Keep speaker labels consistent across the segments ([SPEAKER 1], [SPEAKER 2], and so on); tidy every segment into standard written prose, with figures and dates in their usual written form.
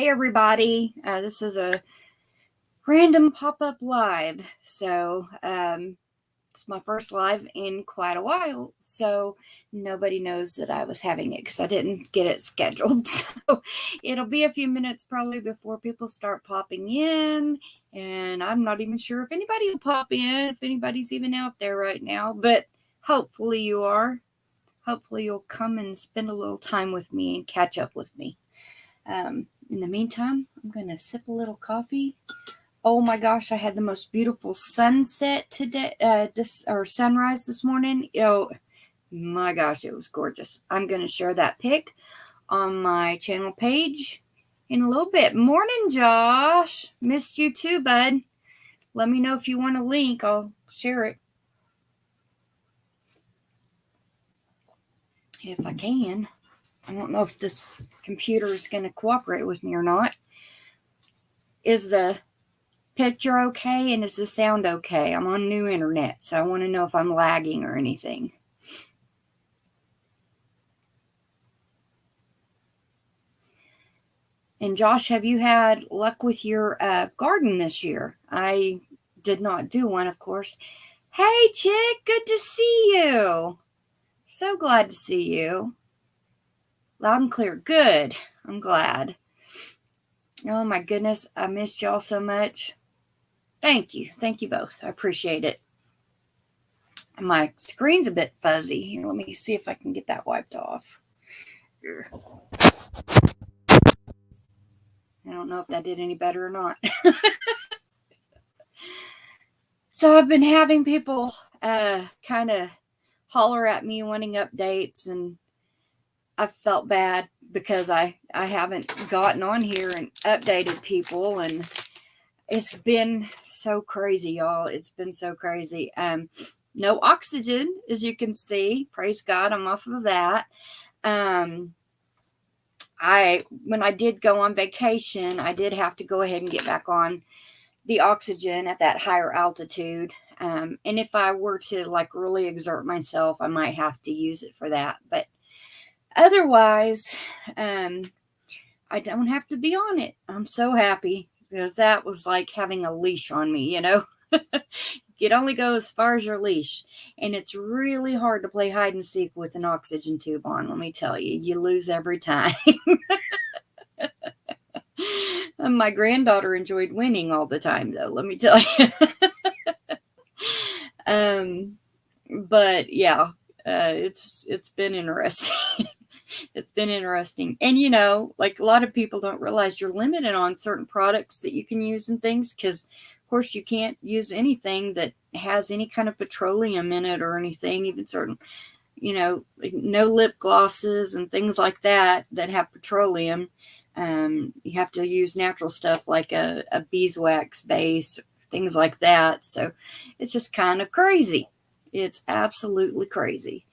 [SPEAKER 1] Hey everybody, this is a random pop-up live. So it's my first live in quite a while, so nobody knows that I was having it because I didn't get it scheduled. So it'll be a few minutes probably before people start popping in, and I'm not even sure if anybody will pop in, if anybody's even out there right now, but hopefully you are. Hopefully you'll come and spend a little time with me and catch up with me. In the meantime, I'm going to sip a little coffee. Oh my gosh, I had the most beautiful sunset today, sunrise this morning. Oh my gosh, it was gorgeous. I'm going to share that pic on my channel page in a little bit. Morning, Josh. Missed you too, bud. Let me know if you want a link. I'll share it if I can. I don't know if this computer is going to cooperate with me or not. Is the picture okay, and is the sound okay? I'm on new internet, so I want to know if I'm lagging or anything. And Josh, have you had luck with your garden this year? I did not do one, of course. Hey, Chick, good to see you. So glad to see you. Loud and clear. Good. I'm glad. Oh my goodness, I missed y'all so much. Thank you. Thank you both. I appreciate it. My screen's a bit fuzzy. Here, let me see if I can get that wiped off. Here. I don't know if that did any better or not. So I've been having people kind of holler at me wanting updates, and I felt bad because I haven't gotten on here and updated people, and it's been so crazy, y'all. It's been so crazy. No oxygen, as you can see. Praise God, I'm off of that. When I did go on vacation, I did have to go ahead and get back on the oxygen at that higher altitude. And if I were to like really exert myself, I might have to use it for that. But otherwise, I don't have to be on it. I'm so happy because that was like having a leash on me, you know. It only goes as far as your leash. And it's really hard to play hide and seek with an oxygen tube on, let me tell you. You lose every time. My granddaughter enjoyed winning all the time, though, let me tell you. But yeah, it's been interesting. It's been interesting. And, you know, like a lot of people don't realize you're limited on certain products that you can use and things because, of course, you can't use anything that has any kind of petroleum in it or anything, even certain, you know, like no lip glosses and things like that have petroleum. You have to use natural stuff like a beeswax base, things like that. So it's just kind of crazy. It's absolutely crazy.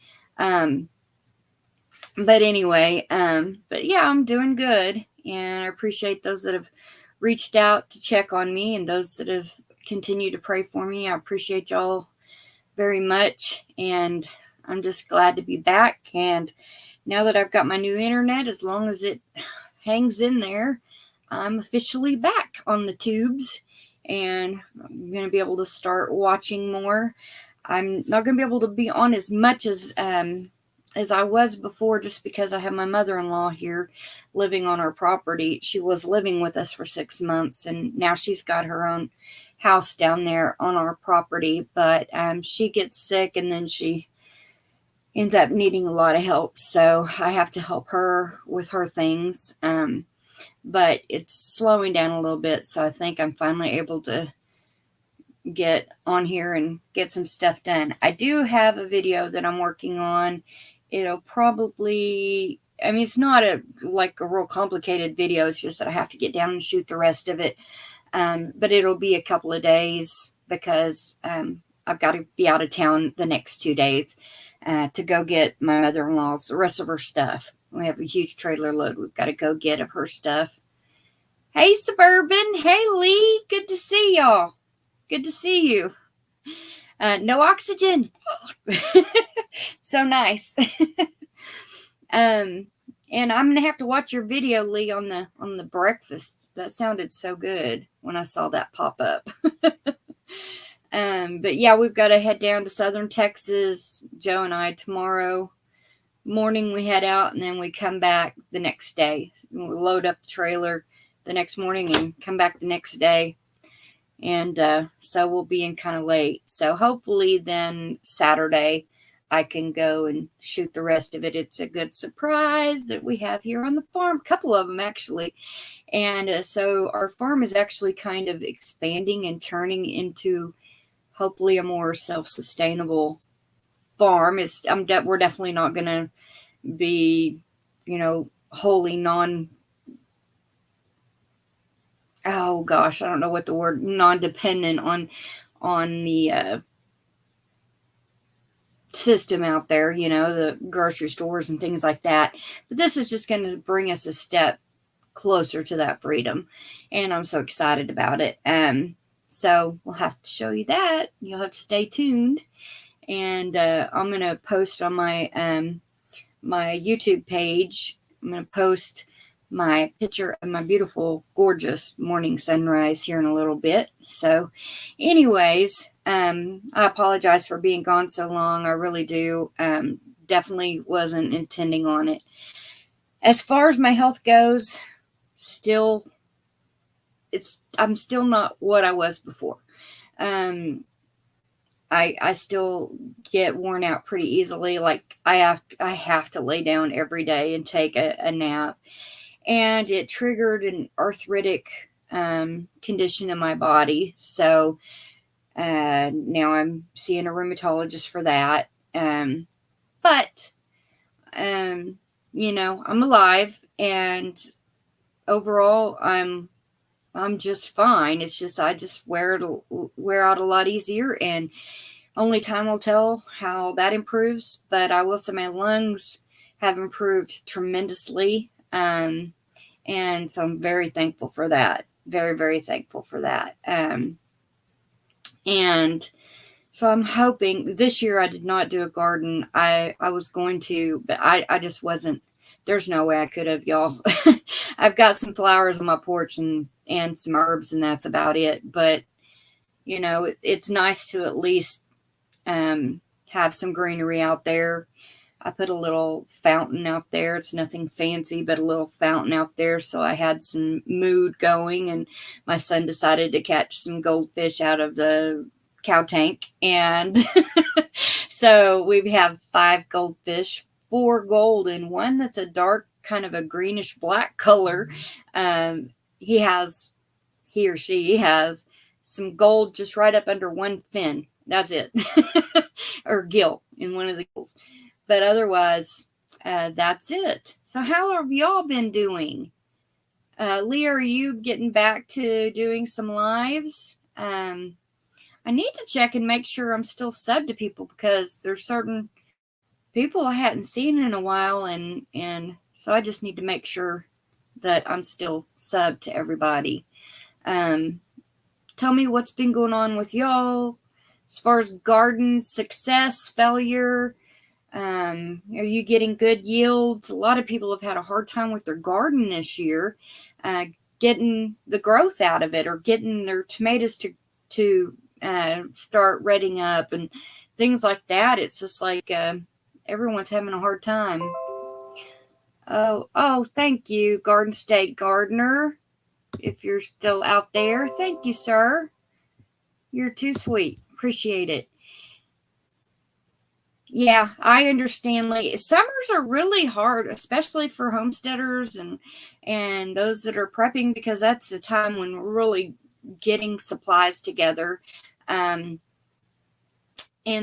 [SPEAKER 1] But anyway, but yeah, I'm doing good, and I appreciate those that have reached out to check on me and those that have continued to pray for me. I appreciate y'all very much, and I'm just glad to be back. And now that I've got my new internet, as long as it hangs in there, I'm officially back on the tubes, and I'm going to be able to start watching more. I'm not going to be able to be on as much as I was before, just because I have my mother-in-law here living on our property. She was living with us for 6 months, and now she's got her own house down there on our property. But she gets sick, and then she ends up needing a lot of help, so I have to help her with her things. But it's slowing down a little bit, so I think I'm finally able to get on here and get some stuff done. I do have a video that I'm working on. It'll probably, I mean, it's not a real complicated video. It's just that I have to get down and shoot the rest of it. But it'll be a couple of days because I've got to be out of town the next 2 days to go get my mother-in-law's, the rest of her stuff. We have a huge trailer load we've got to go get of her stuff. Hey, Suburban. Hey, Lee. Good to see y'all. Good to see you. No oxygen. So nice. And I'm gonna have to watch your video, Lee, on the breakfast. That sounded so good when I saw that pop up. But yeah, we've got to head down to Southern Texas. Joe and I tomorrow morning we head out, and then we come back the next day. We load up the trailer the next morning and come back the next day. And so we'll be in kind of late. So hopefully then Saturday I can go and shoot the rest of it. It's a good surprise that we have here on the farm, a couple of them actually. And so our farm is actually kind of expanding and turning into hopefully a more self-sustainable farm. We're definitely not going to be, wholly oh gosh, I don't know what the word, non-dependent on the system out there, the grocery stores and things like that. But this is just going to bring us a step closer to that freedom, and I'm so excited about it. So we'll have to show you that. You'll have to stay tuned, and I'm going to post on my my YouTube page. I'm going to post my picture of my beautiful, gorgeous morning sunrise here in a little bit. So anyways, I apologize for being gone so long. I really do. Definitely wasn't intending on it. As far as my health goes, I'm still not what I was before. I still get worn out pretty easily. Like I have to lay down every day and take a nap. And it triggered an arthritic condition in my body. So now I'm seeing a rheumatologist for that. But I'm alive, and overall I'm just fine. It's just I just wear out a lot easier, and only time will tell how that improves. But I will say my lungs have improved tremendously. And so I'm very thankful for that. Very, very thankful for that. And so I'm hoping this year I did not do a garden. I was going to, but I just wasn't. There's no way I could have, y'all. I've got some flowers on my porch and some herbs, and that's about it. But, it's nice to at least have some greenery out there. I put a little fountain out there. It's nothing fancy, but a little fountain out there. So I had some mood going, and my son decided to catch some goldfish out of the cow tank. And so we have 5 goldfish, 4 gold, and 1 that's a dark kind of a greenish black color. He or she has some gold just right up under 1 fin. That's it. Or gill in one of the gills. But otherwise, that's it. So how have y'all been doing? Leah, are you getting back to doing some lives? I need to check and make sure I'm still subbed to people, because there's certain people I hadn't seen in a while, and so I just need to make sure that I'm still subbed to everybody. Tell me what's been going on with y'all as far as garden success, failure. Are you getting good yields? A lot of people have had a hard time with their garden this year, getting the growth out of it, or getting their tomatoes to start redding up and things like that. It's just like everyone's having a hard time. Oh, thank you, Garden State Gardener. If you're still out there, thank you, sir. You're too sweet. Appreciate it. Yeah, I understand. Like, summers are really hard, especially for homesteaders and those that are prepping, because that's the time when we're really getting supplies together. And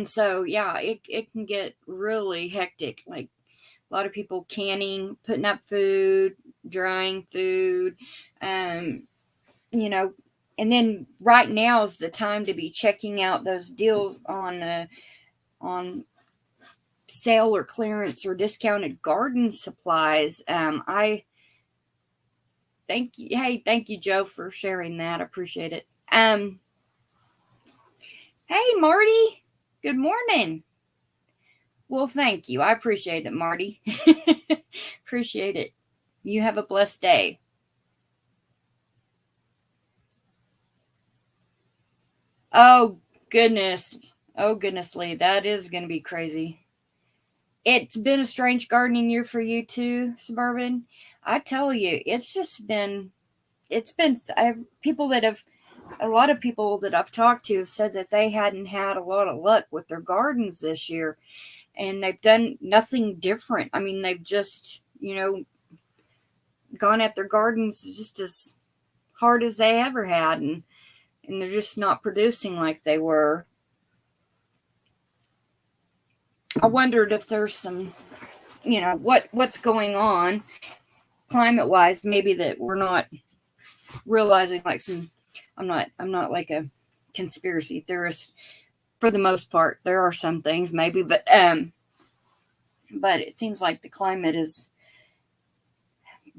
[SPEAKER 1] so, yeah, it can get really hectic. Like a lot of people canning, putting up food, drying food, and then right now is the time to be checking out those deals on sale or clearance or discounted garden supplies. I thank you. Hey, thank you, Joe, for sharing that. I appreciate it. Hey, Marty. Good morning. Well, thank you. I appreciate it, Marty. Appreciate it. You have a blessed day. Oh, goodness. Oh, goodness, Lee. That is going to be crazy. It's been a strange gardening year for you too, Suburban. I tell you, I've people that have, a lot of people that I've talked to have said that they hadn't had a lot of luck with their gardens this year, and they've done nothing different. I mean, they've just, gone at their gardens just as hard as they ever had, and they're just not producing like they were. I wondered if there's some, what's going on climate wise, maybe that we're not realizing, like some, I'm not like a conspiracy theorist for the most part. There are some things maybe, but it seems like the climate has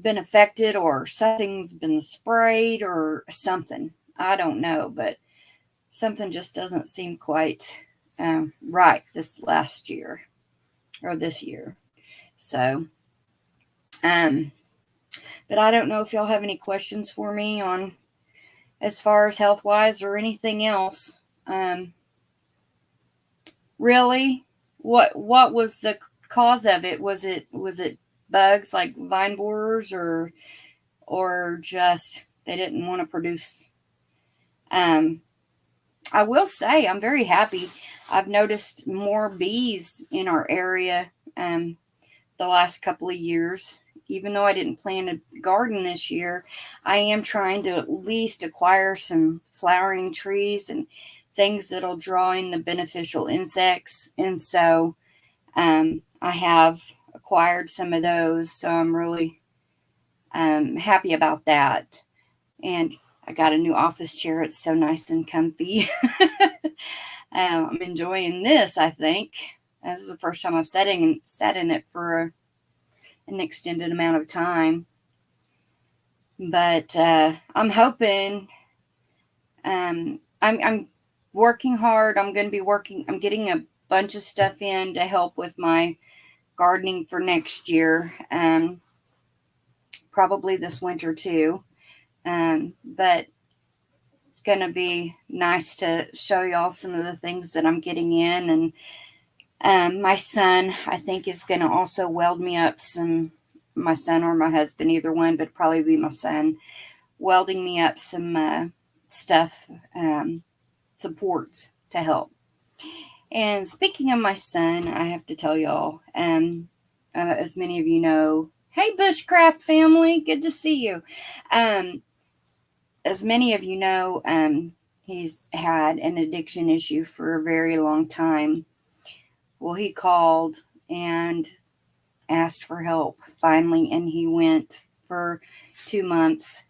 [SPEAKER 1] been affected, or something's been sprayed or something. I don't know, but something just doesn't seem quite right this last year or this year. So, but I don't know if y'all have any questions for me on as far as health wise or anything else. Really, what was the cause of it? Was it bugs like vine borers, or just they didn't want to produce? I will say I'm very happy. I've noticed more bees in our area the last couple of years. Even though I didn't plant a garden this year, I am trying to at least acquire some flowering trees and things that'll draw in the beneficial insects. And so I have acquired some of those. So I'm really happy about that. And I got a new office chair. It's so nice and comfy. I'm enjoying this, I think. This is the first time I've sat in it for an extended amount of time. But I'm hoping, I'm working hard. I'm getting a bunch of stuff in to help with my gardening for next year. Probably this winter too. But it's going to be nice to show y'all some of the things that I'm getting in. And my son, I think, is going to also weld me up my son or my husband, either one, but probably be my son, welding me up some stuff, supports to help. And speaking of my son, I have to tell y'all, as many of you know, hey, Bushcraft family, good to see you. As many of you know, he's had an addiction issue for a very long time. Well, he called and asked for help finally, and he went for 2 months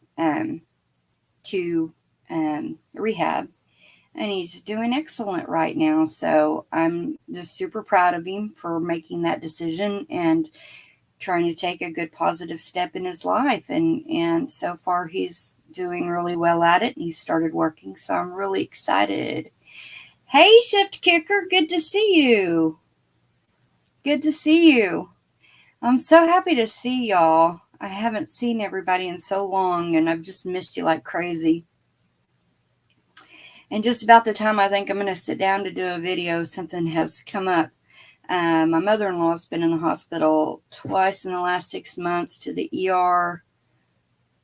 [SPEAKER 1] to rehab, and he's doing excellent right now. So I'm just super proud of him for making that decision and trying to take a good positive step in his life, and so far he's doing really well at it, and he started working, so I'm really excited. Hey, Shift Kicker, good to see you. I'm so happy to see y'all. I haven't seen everybody in so long, and I've just missed you like crazy. And just about the time I think I'm going to sit down to do a video, something has come up. My mother-in-law's been in the hospital twice in the last 6 months, to the ER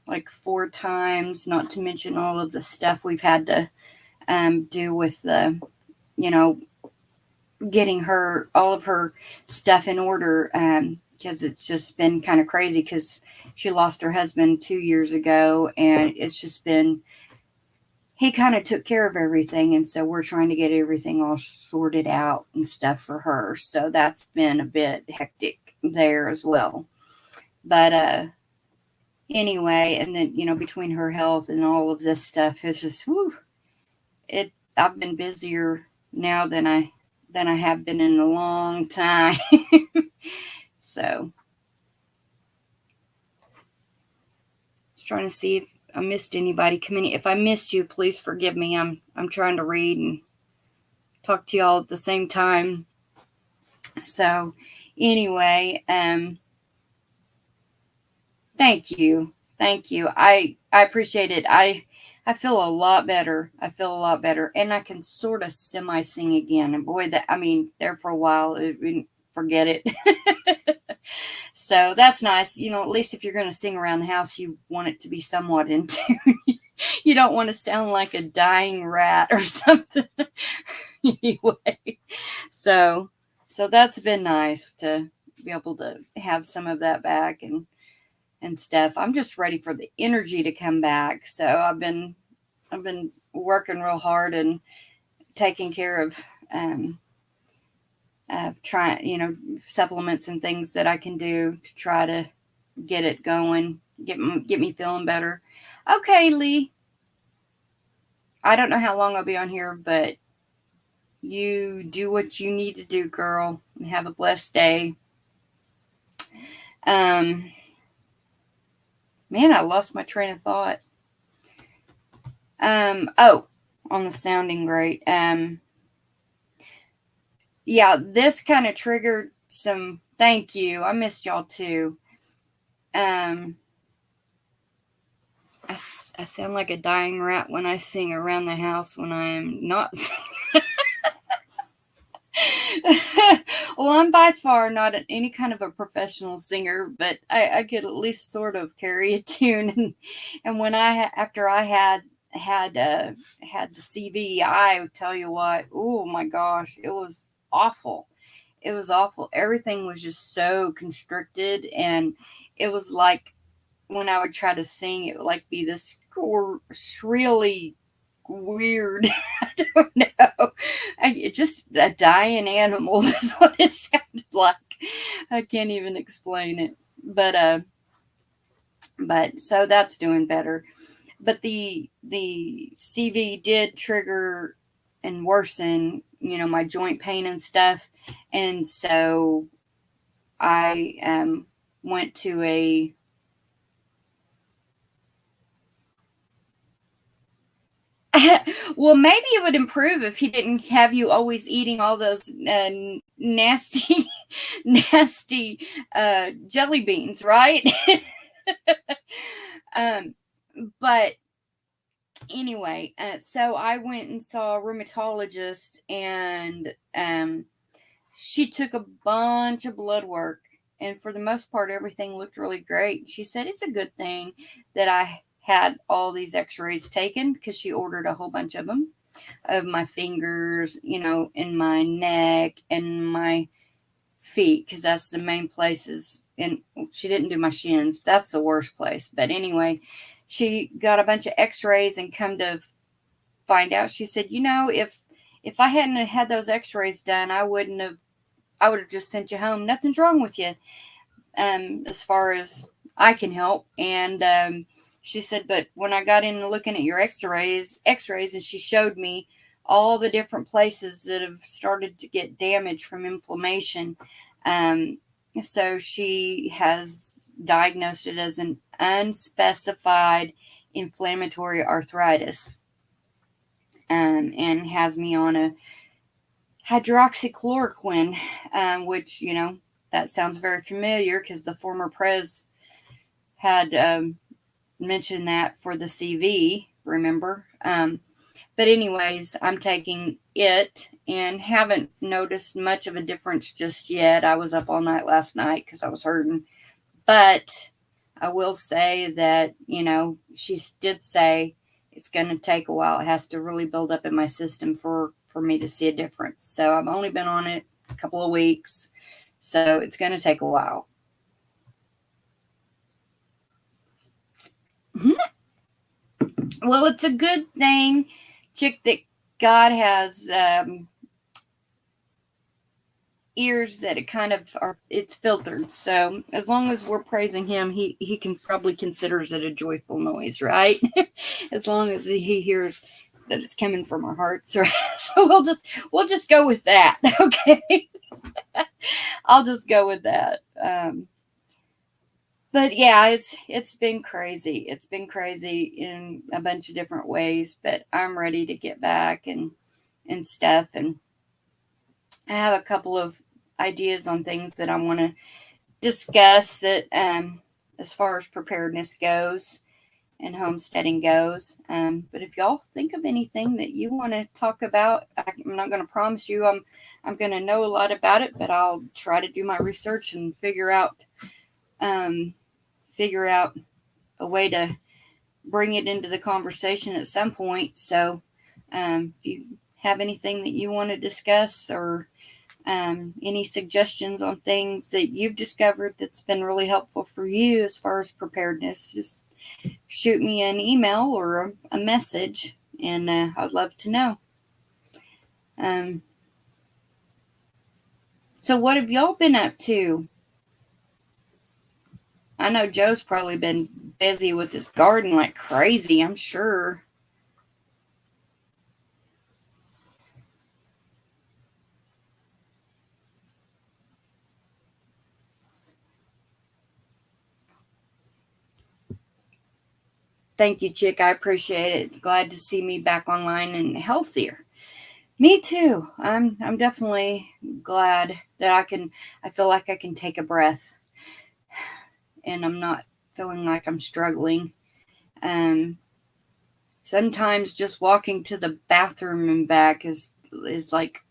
[SPEAKER 1] like 4 times, not to mention all of the stuff we've had to do with the, getting all of her stuff in order, because it's just been kind of crazy, because she lost her husband 2 years ago, and it's just been, he kind of took care of everything, and so we're trying to get everything all sorted out and stuff for her. So that's been a bit hectic there as well. But anyway, and then between her health and all of this stuff, it's just I've been busier now than I have been in a long time. So just trying to see if I missed anybody coming in. If I missed you, please forgive me. I'm trying to read and talk to y'all at the same time. So anyway, thank you. Thank you. I appreciate it. I feel a lot better. I feel a lot better. And I can sort of semi sing again. And boy, that I mean, there for a while, forget it. So that's nice. At least if you're going to sing around the house, you want it to be somewhat in tune. You don't want to sound like a dying rat or something. Anyway, so that's been nice to be able to have some of that back and stuff. I'm just ready for the energy to come back. So I've been working real hard and taking care of trying, supplements and things that I can do to try to get it going, get me feeling better. Okay, Lee. I don't know how long I'll be on here, but you do what you need to do, girl, and have a blessed day. Man, I lost my train of thought. Oh, on the sounding great. Yeah, this kind of triggered some. Thank you. I missed y'all too. I sound like a dying rat when I sing around the house when I am not singing. Well, I'm by far not any kind of a professional singer, but I could at least sort of carry a tune. And when after I had the CV, I tell you what, oh my gosh, it was awful. It was awful. Everything was just so constricted, and it was like when I would try to sing, it would like be this shrilly weird. I don't know. Just a dying animal is what it sounded like. I can't even explain it. But so that's doing better. But the CV did trigger and worsen, my joint pain and stuff. And so I went to a well, maybe it would improve if he didn't have you always eating all those nasty, nasty jelly beans, right? But anyway, so I went and saw a rheumatologist, and she took a bunch of blood work, and for the most part, everything looked really great. She said it's a good thing that I had all these x-rays taken, because she ordered a whole bunch of them, of my fingers, in my neck and my feet, because that's the main places. And she didn't do my shins. That's the worst place. But anyway, she got a bunch of x-rays, and come to find out, she said, if I hadn't had those x-rays done, I would have just sent you home. Nothing's wrong with you, as far as I can help. And she said, but when I got into looking at your x-rays, and she showed me all the different places that have started to get damage from inflammation. So she has diagnosed it as an unspecified inflammatory arthritis, and has me on a hydroxychloroquine, which, that sounds very familiar, because the former pres had mentioned that for the CV, remember? But anyways, I'm taking it and haven't noticed much of a difference just yet. I was up all night last night because I was hurting. But I will say that, she did say it's going to take a while. It has to really build up in my system for me to see a difference. So I've only been on it a couple of weeks. So it's going to take a while. Well, it's a good thing, chick, that God has ears that it kind of it's filtered. So as long as we're praising him, he can probably considers it a joyful noise, right? As long as he hears that it's coming from our hearts, right? So we'll just go with that. Okay. I'll just go with that. But yeah, it's been crazy. It's been crazy in a bunch of different ways, but I'm ready to get back and stuff. And I have a couple of ideas on things that I want to discuss that as far as preparedness goes and homesteading goes. But if y'all think of anything that you want to talk about, I'm not going to promise you I'm going to know a lot about it, but I'll try to do my research and figure out a way to bring it into the conversation at some point. So if you have anything that you want to discuss, or any suggestions on things that you've discovered that's been really helpful for you as far as preparedness, just shoot me an email or a message, and I'd love to know. So what have y'all been up to? I know Joe's probably been busy with his garden like crazy, I'm sure. Thank you, Chick. I appreciate it. Glad to see me back online and healthier. Me too. I'm definitely glad that I feel like I can take a breath and I'm not feeling like I'm struggling. Sometimes just walking to the bathroom and back is like,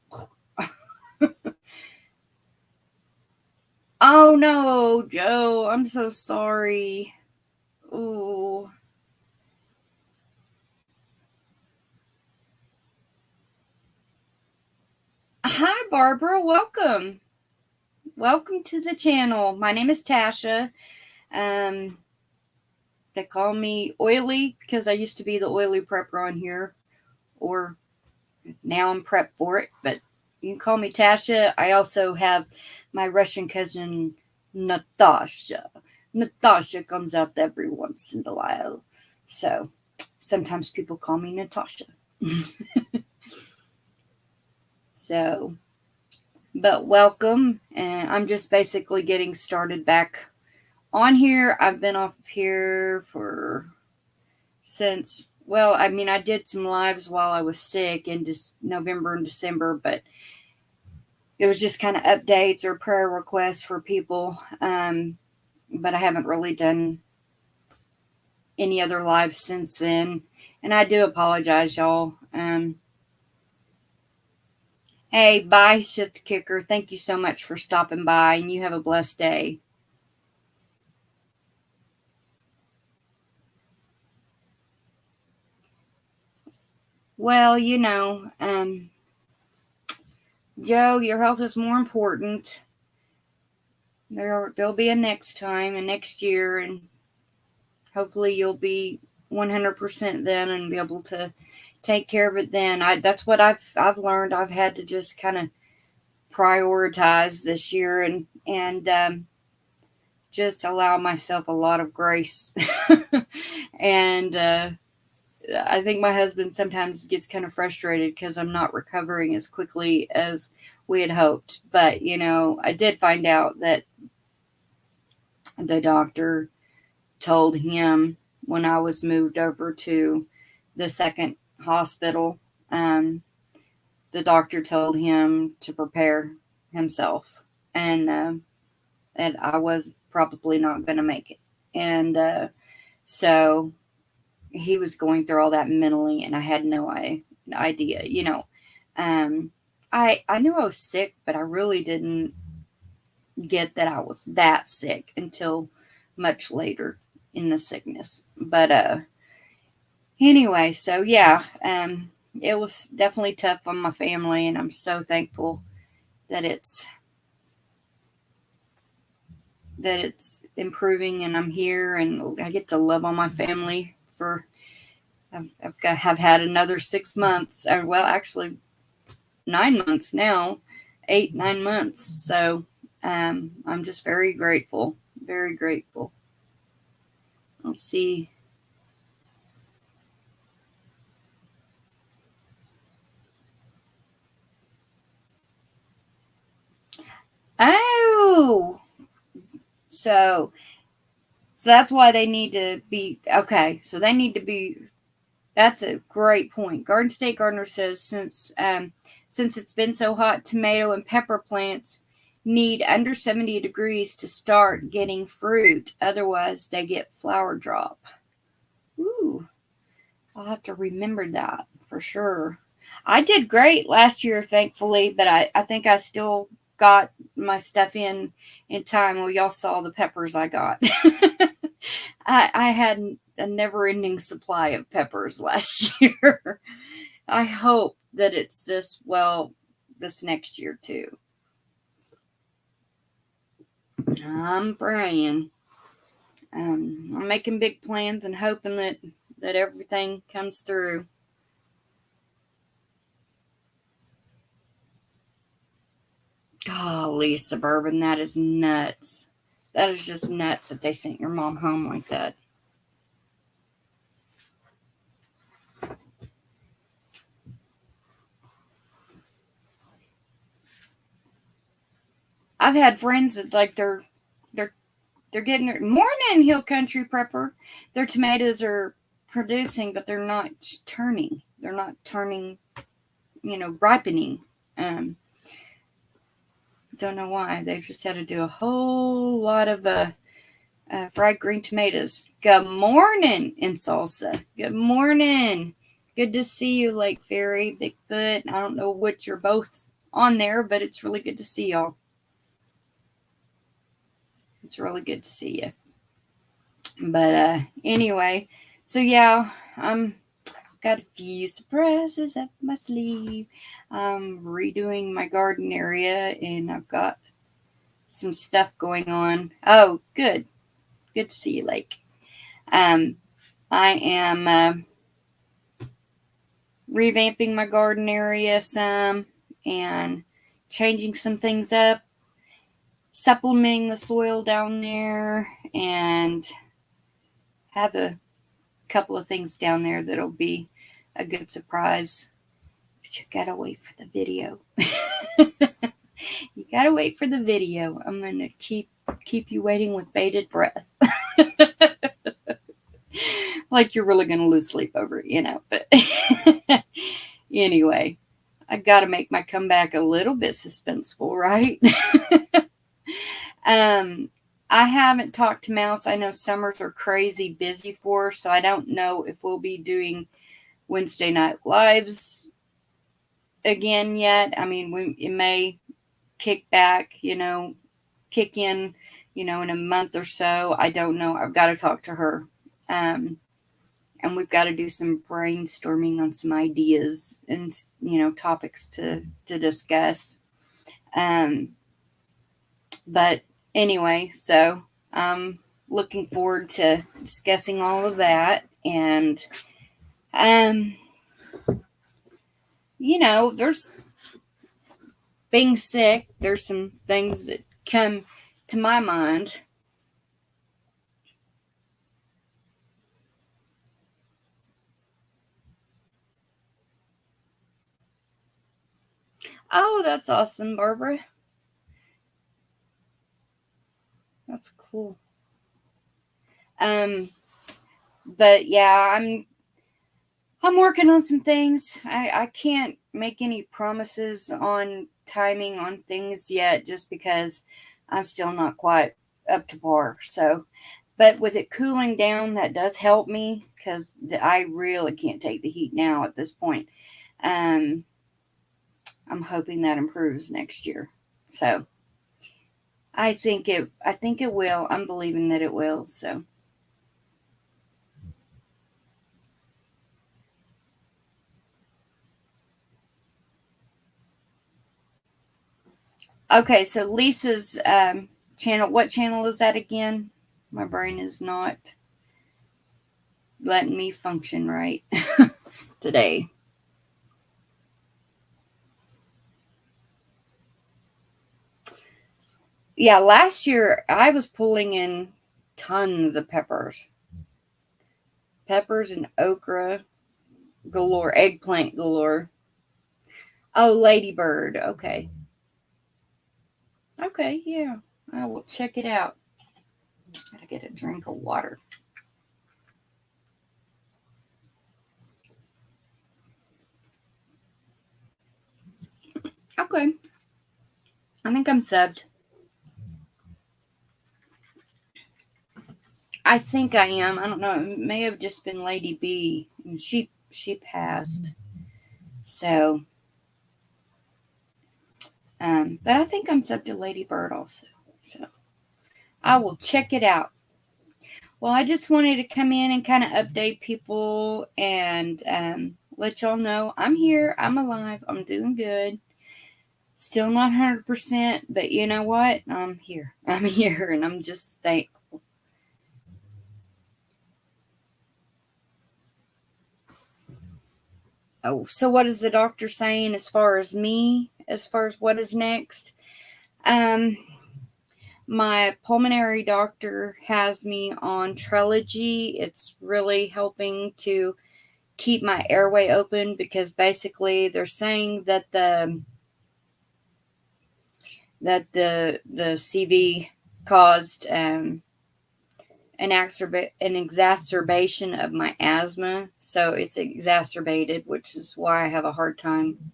[SPEAKER 1] oh no, Joe, I'm so sorry. Oh. Hi, Barbara. Welcome. Welcome to the channel. My name is Tasha. They call me Oily because I used to be the oily prepper on here, or now I'm prep for it, but you can call me Tasha. I also have my Russian cousin, Natasha. Natasha comes out every once in a while. So sometimes people call me Natasha. So, but welcome. And I'm just basically getting started back on here. I've been off here since, well, I mean, I did some lives while I was sick in November and December, but it was just kind of updates or prayer requests for people. But I haven't really done any other lives since then. And I do apologize, y'all. Hey, bye, Shift Kicker. Thank you so much for stopping by, and you have a blessed day. Well, Joe, your health is more important. There'll be a next time and next year, and hopefully you'll be 100% then and be able to take care of it then. That's what I've learned. I've had to just kind of prioritize this year and just allow myself a lot of grace. And I think my husband sometimes gets kind of frustrated because I'm not recovering as quickly as we had hoped. But, I did find out that the doctor told him when I was moved over to the second hospital, the doctor told him to prepare himself and that I was probably not going to make it. And so he was going through all that mentally, and I had no idea. I knew I was sick, but I really didn't get that I was that sick until much later in the sickness. But anyway, so yeah, it was definitely tough on my family, and I'm so thankful that it's improving and I'm here and I get to love on my family for have had another 6 months, or well, actually 9 months now, 8-9 months. So I'm just very grateful, very grateful. Let's see. Oh, so that's why they need to be okay. So they need to be. That's a great point. Garden State Gardener says since it's been so hot, tomato and pepper plants need under 70 degrees to start getting fruit. Otherwise, they get flower drop. Ooh, I'll have to remember that for sure. I did great last year, thankfully, but I think I still got my stuff in time. Well, y'all saw the peppers I got. I had a never-ending supply of peppers last year. I hope that it's this next year too. I'm praying. I'm making big plans and hoping that everything comes through. Golly, Suburban, that is nuts. That is just nuts that they sent your mom home like that. I've had friends that like they're getting their morning Hill Country Prepper. Their tomatoes are producing, but they're not turning. They're not turning, ripening. Don't know why. They've just had to do a whole lot of fried green tomatoes. Good morning, in salsa. Good morning. Good to see you, Lake Fairy, Bigfoot. I don't know what you're both on there, but it's really good to see y'all. It's really good to see you. But anyway, so yeah, got a few surprises up my sleeve. I'm redoing my garden area, and I've got some stuff going on. Oh, good. Good to see you, Lake. I am revamping my garden area some and changing some things up, supplementing the soil down there, and have a couple of things down there that'll be a good surprise. But you gotta wait for the video. You gotta wait for the video. I'm gonna keep you waiting with bated breath. Like you're really gonna lose sleep over it, but anyway, I gotta make my comeback a little bit suspenseful, right? I haven't talked to Mouse. I know summers are crazy busy for her, so I don't know if we'll be doing Wednesday night lives again yet. I mean, it may kick back, kick in, in a month or so. I don't know. I've got to talk to her. And we've got to do some brainstorming on some ideas and, topics to discuss. But anyway, so I'm looking forward to discussing all of that. And, there's being sick, there's some things that come to my mind. Oh, that's awesome, Barbara. That's cool. But yeah, I'm working on some things. I can't make any promises on timing on things yet, just because I'm still not quite up to par. So, but with it cooling down, that does help me, because I really can't take the heat now at this point. I'm hoping that improves next year. So I think it will. I'm believing that it will. So. Okay, so Lisa's channel. What channel is that again? My brain is not letting me function right today. Yeah, last year I was pulling in tons of peppers. Peppers and okra galore, eggplant galore. Oh, ladybird. Okay. Okay, yeah. I will check it out. Gotta get a drink of water. Okay. I think I'm subbed. I think I am. I don't know. It may have just been Lady B. She passed. So, but I think I'm sub to Lady Bird also. So I will check it out. Well, I just wanted to come in and kind of update people and let y'all know I'm here. I'm alive. I'm doing good. Still not 100%, but you know what? I'm here. I'm here, and I'm just thankful. Oh, so what is the doctor saying as far as me, as far as what is next? My pulmonary doctor has me on Trelegy. It's really helping to keep my airway open because basically they're saying that the CV caused an exacerbation of my asthma, so it's exacerbated, which is why I have a hard time.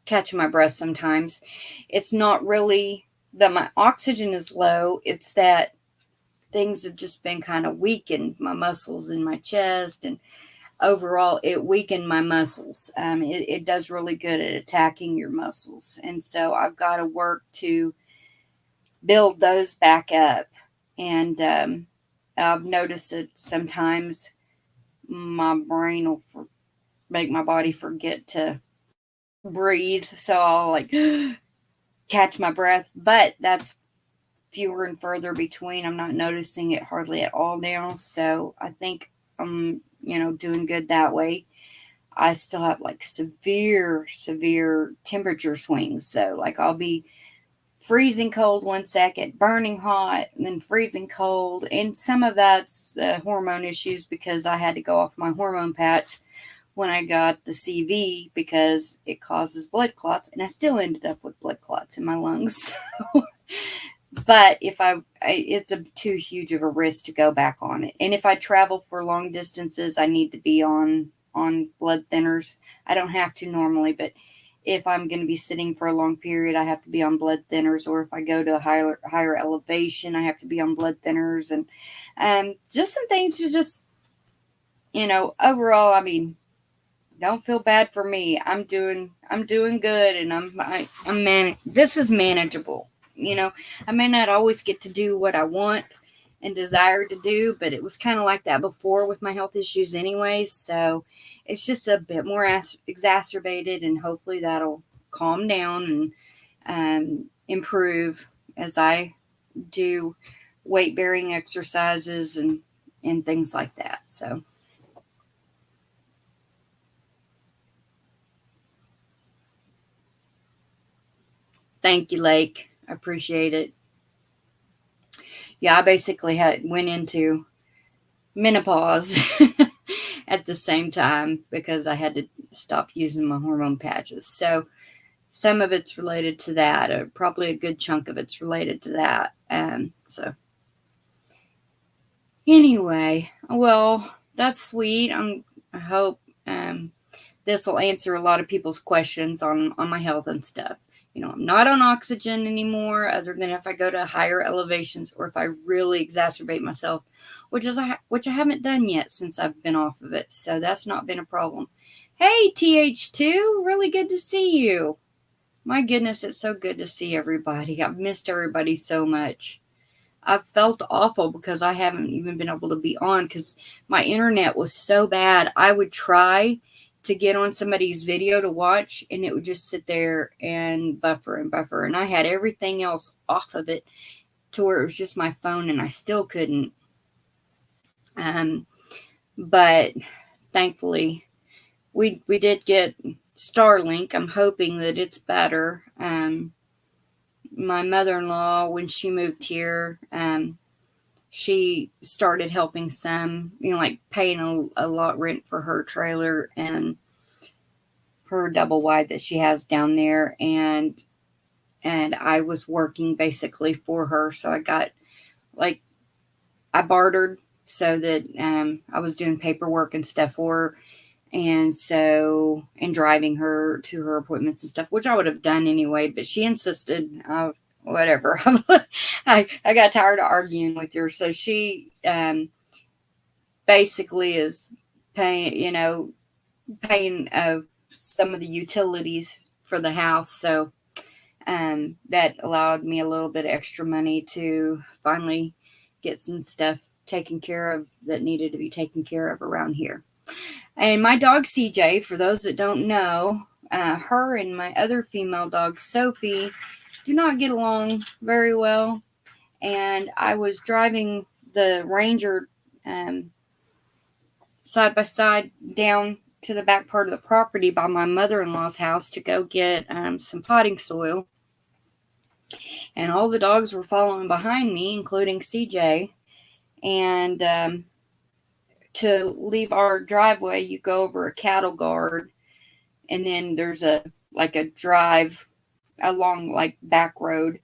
[SPEAKER 1] Catching my breath sometimes. It's not really that my oxygen is low, it's that things have just been kind of weakened, my muscles in my chest, and overall it weakened my muscles. It does really good at attacking your muscles, and so I've got to work to build those back up. And I've noticed that sometimes my brain will make my body forget to breathe, so I'll like catch my breath, but that's fewer and further between. I'm not noticing it hardly at all now, so I think I'm doing good that way. I still have like severe temperature swings, so like I'll be freezing cold 1 second, burning hot, and then freezing cold, and some of that's hormone issues because I had to go off my hormone patch when I got the CV because it causes blood clots, and I still ended up with blood clots in my lungs. But if it's too huge of a risk to go back on it. And if I travel for long distances, I need to be on blood thinners. I don't have to normally, but if I'm going to be sitting for a long period, I have to be on blood thinners. Or if I go to a higher elevation, I have to be on blood thinners. And just some things to just, overall, I mean, don't feel bad for me. I'm doing good, and this is manageable. I may not always get to do what I want and desire to do, but it was kind of like that before with my health issues anyways. So it's just a bit more exacerbated, and hopefully that'll calm down and improve as I do weight bearing exercises and things like that. So thank you, Lake. I appreciate it. Yeah, I basically went into menopause at the same time because I had to stop using my hormone patches. So some of it's related to that, or probably a good chunk of it's related to that. So anyway, well, that's sweet. I hope this will answer a lot of people's questions on my health and stuff. I'm not on oxygen anymore, other than if I go to higher elevations or if I really exacerbate myself, which I haven't done yet since I've been off of it. So that's not been a problem. Hey, TH2, really good to see you. My goodness, it's so good to see everybody. I've missed everybody so much. I've felt awful because I haven't even been able to be on because my internet was so bad. I would try to get on somebody's video to watch, and it would just sit there and buffer. And I had everything else off of it to where it was just my phone, and I still couldn't. But thankfully, we did get Starlink. I'm hoping that it's better. My mother-in-law, when she moved here, she started helping some, like paying a lot rent for her trailer and her double wide that she has down there. And I was working basically for her. So I got I bartered so that I was doing paperwork and stuff for her. And driving her to her appointments and stuff, which I would have done anyway, but she insisted. whatever. I got tired of arguing with her. So she basically is paying some of the utilities for the house. So that allowed me a little bit of extra money to finally get some stuff taken care of that needed to be taken care of around here. And my dog CJ, for those that don't know, her and my other female dog Sophie do not get along very well. And I was driving the Ranger side by side down to the back part of the property by my mother-in-law's house to go get some potting soil. And all the dogs were following behind me, including CJ. And to leave our driveway, you go over a cattle guard, and then there's a drive along like back road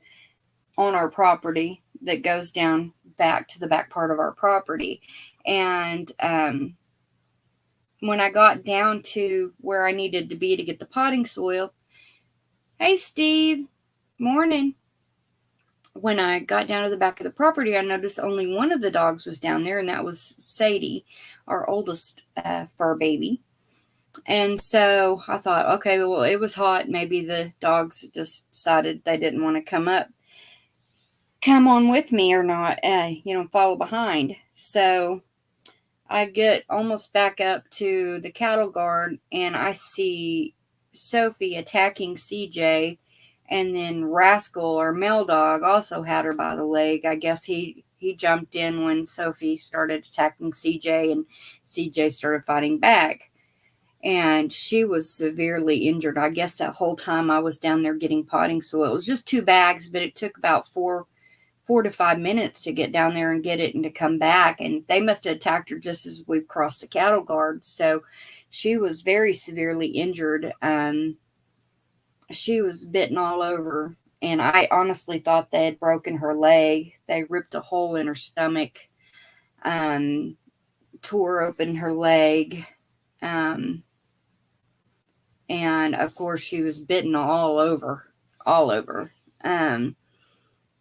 [SPEAKER 1] on our property that goes down back to the back part of our property. And when I got down to where I needed to be to get the potting soil, hey Steve, morning. When I got down to the back of the property, I noticed only one of the dogs was down there, and that was Sadie, our oldest fur baby. And so I thought, okay, well, it was hot. Maybe the dogs just decided they didn't want to come on with me or not, follow behind. So I get almost back up to the cattle guard, and I see Sophie attacking CJ. And then Rascal, our male dog, also had her by the leg. I guess he jumped in when Sophie started attacking CJ, and CJ started fighting back. And she was severely injured. I guess that whole time I was down there getting potting soil. It was just 2 bags, but it took about 4 to 5 minutes to get down there and get it and to come back. And they must have attacked her just as we crossed the cattle guard. So she was very severely injured. She was bitten all over, and I honestly thought they had broken her leg. They ripped a hole in her stomach, tore open her leg, and of course she was bitten all over.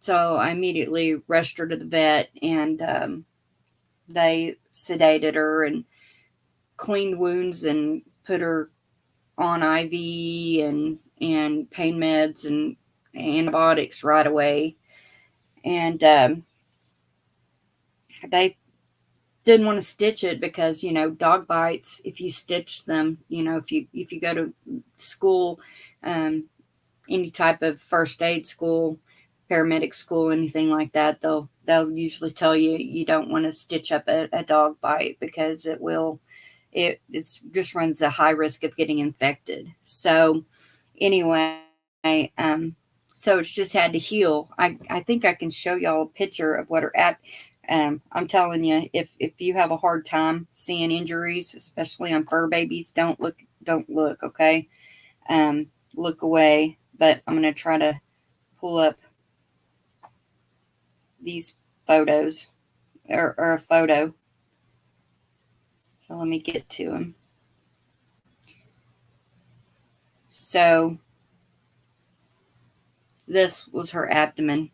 [SPEAKER 1] So I immediately rushed her to the vet, and they sedated her and cleaned wounds and put her on IV and pain meds and antibiotics right away. And they didn't want to stitch it because, dog bites, if you stitch them, if you go to school, any type of first aid school, paramedic school, anything like that, they'll usually tell you you don't want to stitch up a dog bite because it just runs a high risk of getting infected. So anyway, so it's just had to heal. I think I can show y'all a picture of what her I'm telling you, if you have a hard time seeing injuries, especially on fur babies, don't look, okay? Look away. But I'm going to try to pull up these photos or a photo. So let me get to them. So this was her abdomen.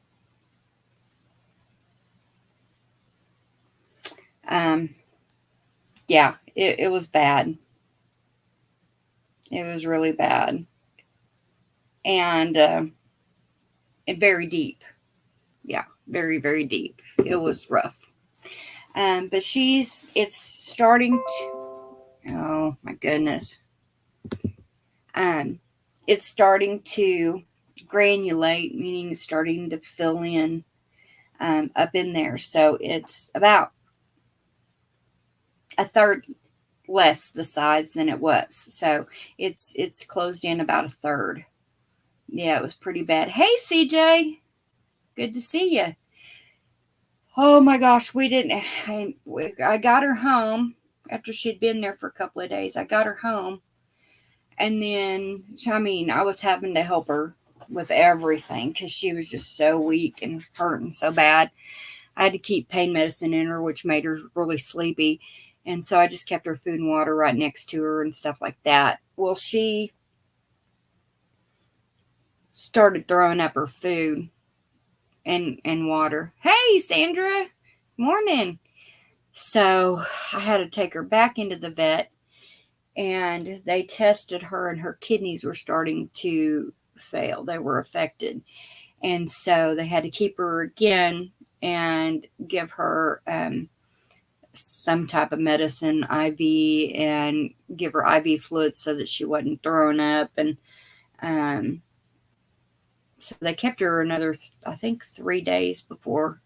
[SPEAKER 1] Yeah, it was bad. It was really bad. And very deep. Yeah, very, very deep. It was rough. But it's starting to, oh my goodness. It's starting to granulate, meaning it's starting to fill in up in there. So it's about a third less the size than it was. So it's closed in about a third. Yeah, it was pretty bad. Hey, CJ. Good to see you. Oh my gosh, I got her home after she'd been there for a couple of days. I got her home, and then, I was having to help her with everything because she was just so weak and hurting so bad. I had to keep pain medicine in her, which made her really sleepy. And so I just kept her food and water right next to her and stuff like that. Well, she started throwing up her food. and water. Hey, Sandra. Morning. So I had to take her back into the vet, and they tested her, and her kidneys were starting to fail. They were affected. And so they had to keep her again and give her some type of medicine, IV, and give her IV fluids so that she wasn't throwing up. And so they kept her another, I think, 3 days before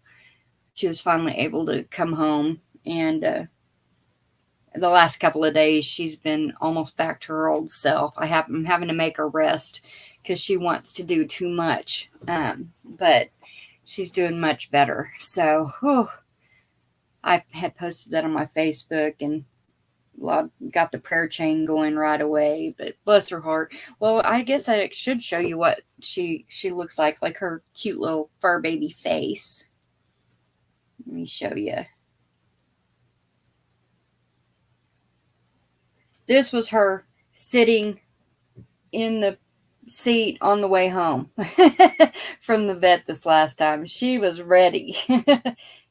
[SPEAKER 1] she was finally able to come home. And the last couple of days, she's been almost back to her old self. I'm having to make her rest because she wants to do too much. But she's doing much better. So I had posted that on my Facebook and got the prayer chain going right away. But bless her heart. Well, I guess I should show you what she looks like her cute little fur baby face. Let me show you. This was her sitting in the seat on the way home from the vet this last time. She was ready.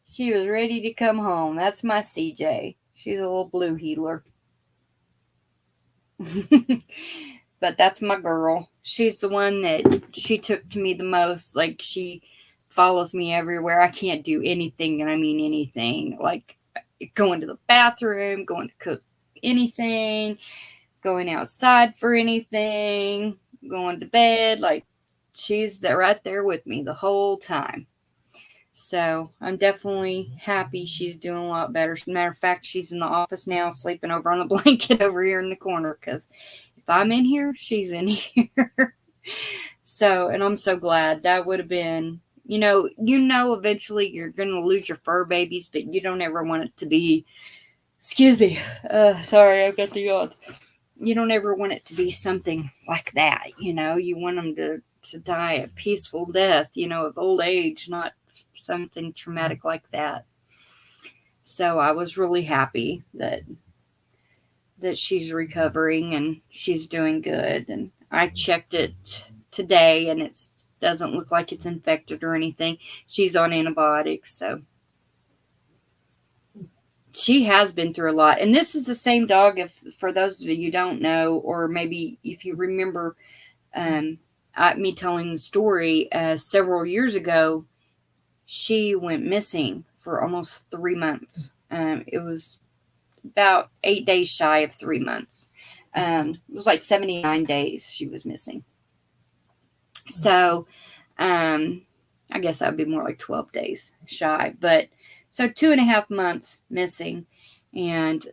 [SPEAKER 1] She was ready to come home. That's my CJ. She's a little blue heeler. But that's my girl. She's the one that she took to me the most. Like, she follows me everywhere. I can't do anything, and I mean anything. Like, going to the bathroom, going to cook anything, going outside for anything, going to bed. Like, she's right there with me the whole time. So I'm definitely happy she's doing a lot better. As a matter of fact, she's in the office now, sleeping over on a blanket over here in the corner, because if I'm in here, she's in here. So, and I'm so glad. That would have been, eventually you're going to lose your fur babies, but you don't ever want it to be, excuse me, sorry, I've got the yawn. You don't ever want it to be something like that, you want them to die a peaceful death, of old age, not something traumatic like that. So I was really happy that she's recovering and she's doing good. And I checked it today, and it doesn't look like it's infected or anything. She's on antibiotics, so she has been through a lot. And this is the same dog, for those of you who don't know, or maybe if you remember me telling the story several years ago, she went missing for almost 3 months. It was about 8 days shy of 3 months. It was like 79 days she was missing. So I guess that would be more like 12 days shy. But so 2.5 months missing. And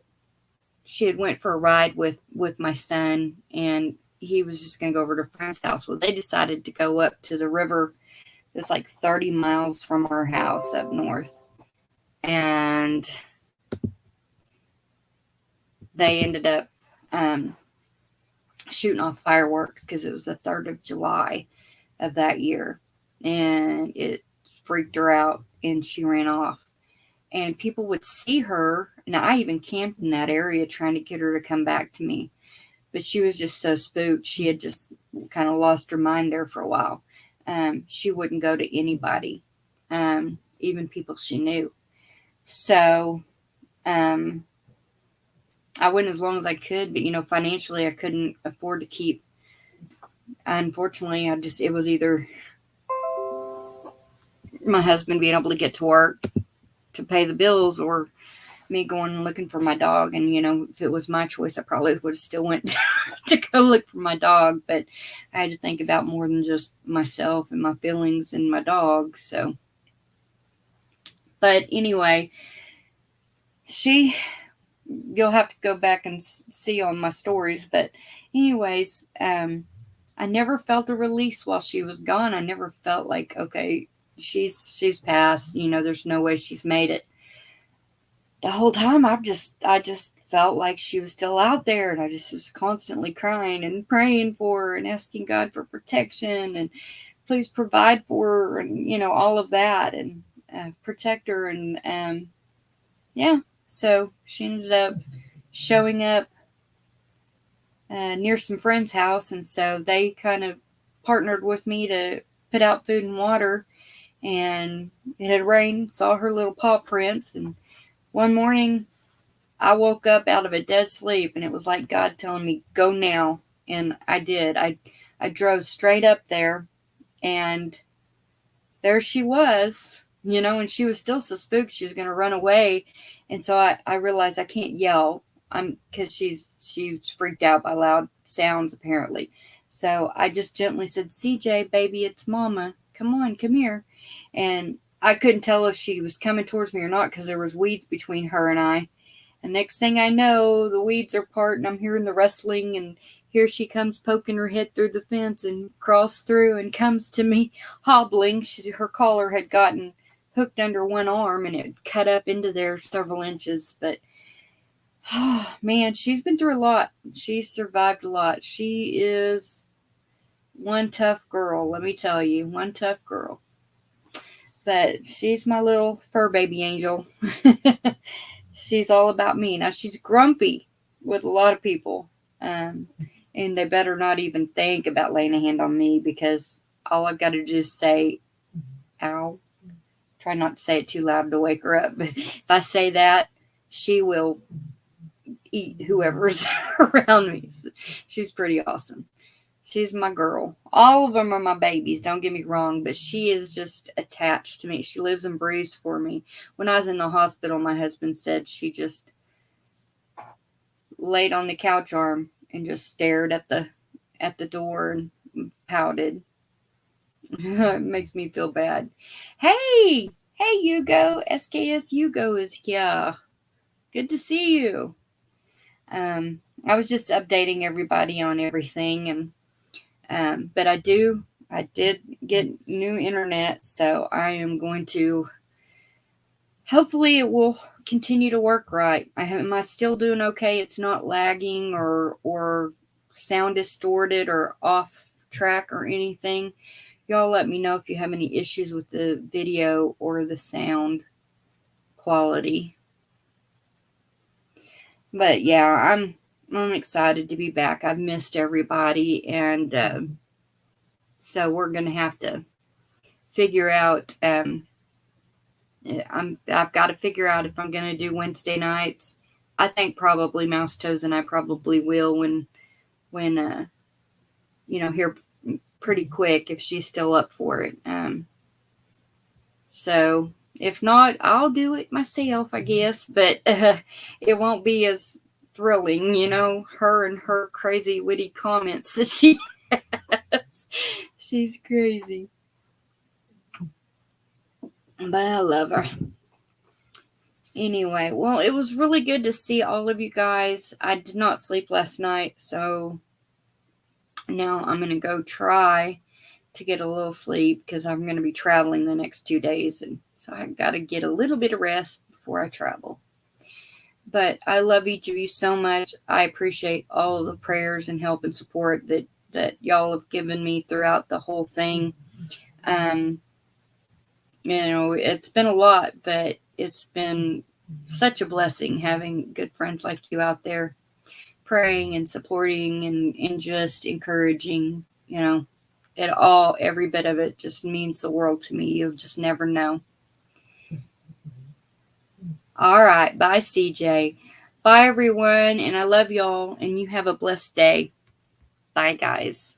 [SPEAKER 1] she had went for a ride with my son, and he was just going to go over to a friend's house. Well, they decided to go up to the river. It's like 30 miles from our house up north. And they ended up shooting off fireworks because it was the 3rd of July of that year. And it freaked her out, and she ran off. And people would see her. And I even camped in that area trying to get her to come back to me. But she was just so spooked. She had just kind of lost her mind there for a while. She wouldn't go to anybody, even people she knew. So I went as long as I could, but, financially I couldn't afford to keep. Unfortunately, it was either my husband being able to get to work to pay the bills, or me going and looking for my dog. And, if it was my choice, I probably would have still went to go look for my dog. But I had to think about more than just myself and my feelings and my dog. So, but anyway, you'll have to go back and see on my stories. But anyways, I never felt a release while she was gone. I never felt like, okay, she's passed, there's no way she's made it. The whole time I just felt like she was still out there, and I just was constantly crying and praying for her and asking God for protection and please provide for her, and all of that, and protect her. And yeah, so she ended up showing up near some friend's house, and so they kind of partnered with me to put out food and water. and it had rained, saw her little paw prints, and one morning I woke up out of a dead sleep, and it was like God telling me, go now. And I did. I drove straight up there, and there she was, and she was still so spooked she was going to run away. And so I realized I can't yell. Because she's freaked out by loud sounds, apparently. So I just gently said, CJ, baby, it's mama. Come on, come here. And I couldn't tell if she was coming towards me or not because there was weeds between her and I. And next thing I know, the weeds are part, and I'm hearing the rustling, and here she comes poking her head through the fence and cross through and comes to me hobbling. Her collar had gotten hooked under one arm, and it cut up into there several inches. But, oh, man, she's been through a lot. She's survived a lot. She is one tough girl, let me tell you. One tough girl. But she's my little fur baby angel. She's all about me. Now, she's grumpy with a lot of people. And they better not even think about laying a hand on me, because all I've got to do is say, ow. Try not to say it too loud to wake her up. But if I say that, she will eat whoever's around me. So she's pretty awesome. She's my girl. All of them are my babies, don't get me wrong, but she is just attached to me. She lives and breathes for me. When I was in the hospital, my husband said she just laid on the couch arm and just stared at the door and pouted. It makes me feel bad. Hey, Hugo. SKS Hugo is here. Good to see you. I was just updating everybody on everything, and but I did get new internet, so I am going to, hopefully it will continue to work right. Am I still doing okay? It's not lagging or sound distorted or off track or anything. Y'all let me know if you have any issues with the video or the sound quality. But yeah, I'm excited to be back. I've missed everybody, and so we're gonna have to figure out. I've got to figure out if I'm gonna do Wednesday nights. I think probably Mouse Toes and I probably will when here pretty quick, if she's still up for it. So if not, I'll do it myself, I guess, but it won't be as thrilling, her and her crazy witty comments that she has. She's crazy. But I love her. Anyway, well, it was really good to see all of you guys. I did not sleep last night, so now I'm going to go try to get a little sleep because I'm going to be traveling the next 2 days, and so I got to get a little bit of rest before I travel. But I love each of you so much. I appreciate all of the prayers and help and support that y'all have given me throughout the whole thing. It's been a lot, but it's been such a blessing having good friends like you out there praying and supporting and just encouraging. Every bit of it just means the world to me. You'll just never know. All right. Bye, CJ. Bye, everyone. And I love y'all. And you have a blessed day. Bye, guys.